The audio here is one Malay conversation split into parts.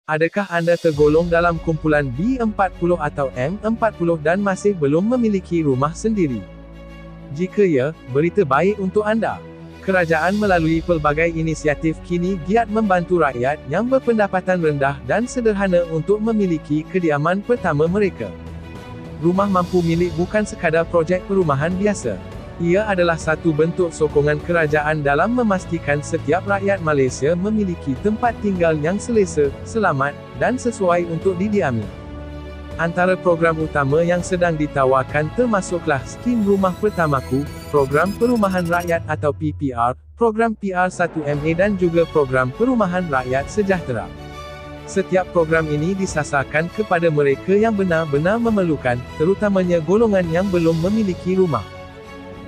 Adakah Anda tergolong dalam kumpulan B40 atau M40 dan masih belum memiliki rumah sendiri? Jika ya, berita baik untuk Anda. Kerajaan melalui pelbagai inisiatif kini giat membantu rakyat yang berpendapatan rendah dan sederhana untuk memiliki kediaman pertama mereka. Rumah mampu milik bukan sekadar projek perumahan biasa. Ia adalah satu bentuk sokongan kerajaan dalam memastikan setiap rakyat Malaysia memiliki tempat tinggal yang selesa, selamat, dan sesuai untuk didiami. Antara program utama yang sedang ditawarkan termasuklah Skim Rumah Pertamaku, Program Perumahan Rakyat atau PPR, Program PR1MA dan juga Program Perumahan Rakyat Sejahtera. Setiap program ini disasarkan kepada mereka yang benar-benar memerlukan, terutamanya golongan yang belum memiliki rumah.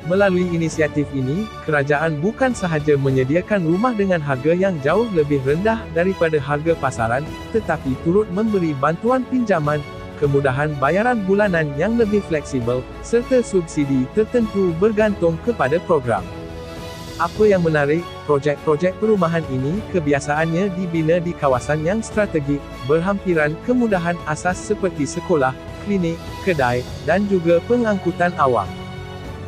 Melalui inisiatif ini, kerajaan bukan sahaja menyediakan rumah dengan harga yang jauh lebih rendah daripada harga pasaran, tetapi turut memberi bantuan pinjaman, kemudahan bayaran bulanan yang lebih fleksibel, serta subsidi tertentu bergantung kepada program. Apa yang menarik, projek-projek perumahan ini kebiasaannya dibina di kawasan yang strategik, berhampiran kemudahan asas seperti sekolah, klinik, kedai, dan juga pengangkutan awam.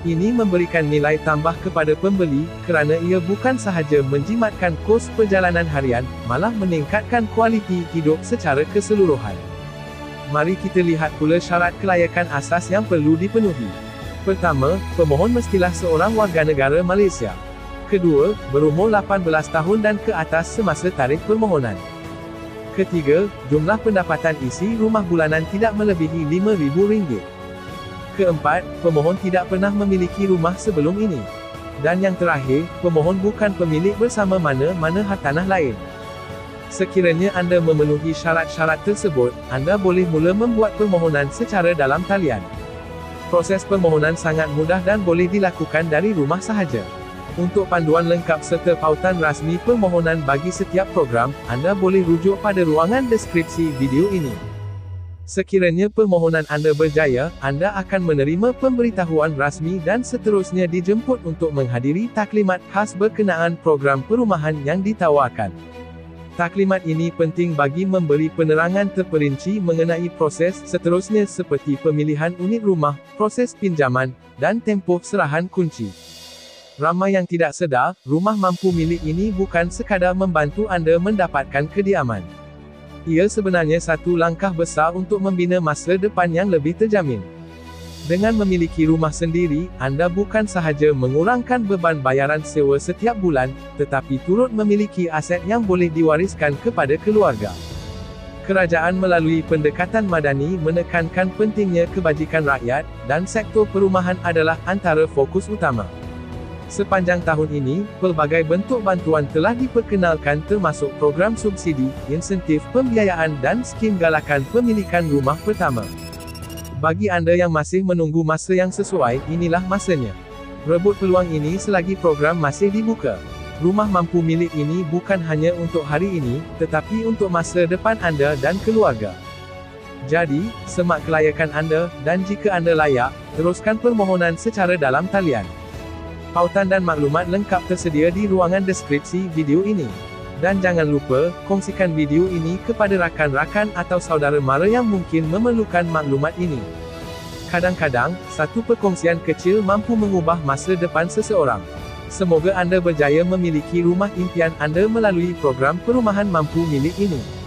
Ini memberikan nilai tambah kepada pembeli, kerana ia bukan sahaja menjimatkan kos perjalanan harian, malah meningkatkan kualiti hidup secara keseluruhan. Mari kita lihat pula syarat kelayakan asas yang perlu dipenuhi. Pertama, pemohon mestilah seorang warganegara Malaysia. Kedua, berumur 18 tahun dan ke atas semasa tarikh permohonan. Ketiga, jumlah pendapatan isi rumah bulanan tidak melebihi RM5,000. Keempat, pemohon tidak pernah memiliki rumah sebelum ini. Dan yang terakhir, pemohon bukan pemilik bersama mana-mana hartanah lain. Sekiranya Anda memenuhi syarat-syarat tersebut, Anda boleh mula membuat permohonan secara dalam talian. Proses permohonan sangat mudah dan boleh dilakukan dari rumah sahaja. Untuk panduan lengkap serta pautan rasmi permohonan bagi setiap program, Anda boleh rujuk pada ruangan deskripsi video ini. Sekiranya permohonan Anda berjaya, Anda akan menerima pemberitahuan rasmi dan seterusnya dijemput untuk menghadiri taklimat khas berkenaan program perumahan yang ditawarkan. Taklimat ini penting bagi memberi penerangan terperinci mengenai proses seterusnya seperti pemilihan unit rumah, proses pinjaman, dan tempoh serahan kunci. Ramai yang tidak sedar, rumah mampu milik ini bukan sekadar membantu Anda mendapatkan kediaman. Ia sebenarnya satu langkah besar untuk membina masa depan yang lebih terjamin. Dengan memiliki rumah sendiri, Anda bukan sahaja mengurangkan beban bayaran sewa setiap bulan, tetapi turut memiliki aset yang boleh diwariskan kepada keluarga. Kerajaan melalui pendekatan madani menekankan pentingnya kebajikan rakyat, dan sektor perumahan adalah antara fokus utama. Sepanjang tahun ini, pelbagai bentuk bantuan telah diperkenalkan termasuk program subsidi, insentif pembiayaan dan skim galakan pemilikan rumah pertama. Bagi Anda yang masih menunggu masa yang sesuai, inilah masanya. Rebut peluang ini selagi program masih dibuka. Rumah mampu milik ini bukan hanya untuk hari ini, tetapi untuk masa depan Anda dan keluarga. Jadi, semak kelayakan Anda, dan jika Anda layak, teruskan permohonan secara dalam talian. Pautan dan maklumat lengkap tersedia di ruangan deskripsi video ini. Dan jangan lupa, kongsikan video ini kepada rakan-rakan atau saudara mara yang mungkin memerlukan maklumat ini. Kadang-kadang, satu perkongsian kecil mampu mengubah masa depan seseorang. Semoga Anda berjaya memiliki rumah impian Anda melalui program perumahan mampu milik ini.